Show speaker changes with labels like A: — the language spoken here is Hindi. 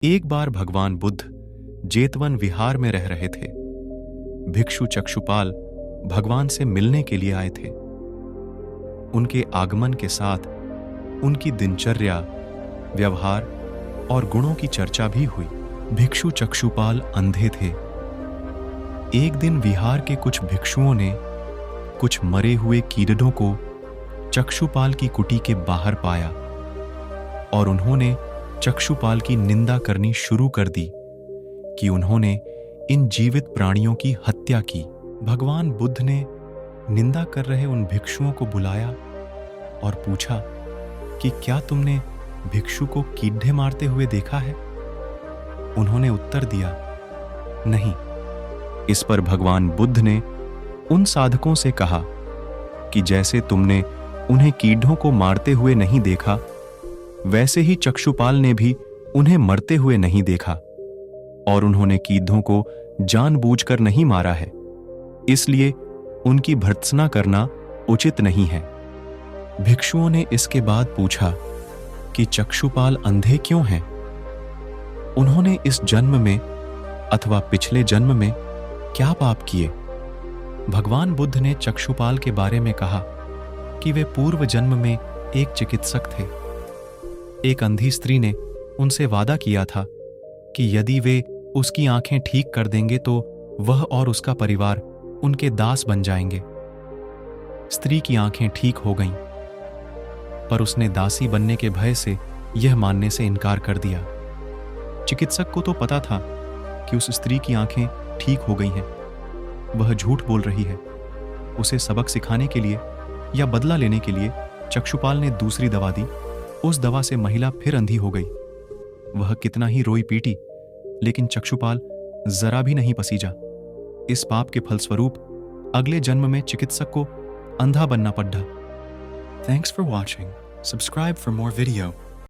A: एक बार भगवान बुद्ध जेतवन विहार में रह रहे थे। भिक्षु चक्षुपाल भगवान से मिलने के लिए आए थे। उनके आगमन के साथ उनकी दिनचर्या, व्यवहार और गुणों की चर्चा भी हुई। भिक्षु चक्षुपाल अंधे थे। एक दिन विहार के कुछ भिक्षुओं ने कुछ मरे हुए कीड़ों को चक्षुपाल की कुटी के बाहर पाया और उन्होंने चक्षुपाल की निंदा करनी शुरू कर दी कि उन्होंने इन जीवित प्राणियों की हत्या की। भगवान बुद्ध ने निंदा कर रहे उन भिक्षुओं को बुलाया और पूछा कि क्या तुमने भिक्षु को कीड़े मारते हुए देखा है? उन्होंने उत्तर दिया, नहीं। इस पर भगवान बुद्ध ने उन साधकों से कहा कि जैसे तुमने उन्हें कीड़ों को मारते हुए नहीं देखा, वैसे ही चक्षुपाल ने भी उन्हें मरते हुए नहीं देखा और उन्होंने कीड़ों को जानबूझकर नहीं मारा है, इसलिए उनकी भर्त्सना करना उचित नहीं है। भिक्षुओं ने इसके बाद पूछा कि चक्षुपाल अंधे क्यों हैं? उन्होंने इस जन्म में अथवा पिछले जन्म में क्या पाप किए? भगवान बुद्ध ने चक्षुपाल के बारे में कहा कि वे पूर्व जन्म में एक चिकित्सक थे। एक अंधी स्त्री ने उनसे वादा किया था कि यदि वे उसकी आंखें ठीक कर देंगे तो वह और उसका परिवार उनके दास बन जाएंगे। स्त्री की आंखें ठीक हो गईं, पर उसने दासी बनने के भय से यह मानने से इनकार कर दिया। चिकित्सक को तो पता था कि उस स्त्री की आंखें ठीक हो गई हैं। वह झूठ बोल रही है। उसे सबक सिखाने के लिए या बदला लेने के लिए चक्षुपाल ने दूसरी दवा दी। उस दवा से महिला फिर अंधी हो गई। वह कितना ही रोई पीटी, लेकिन चक्षुपाल जरा भी नहीं पसीजा। इस पाप के फलस्वरूप अगले जन्म में चिकित्सक को अंधा बनना पड़ा।
B: Thanks for watching. Subscribe for more video.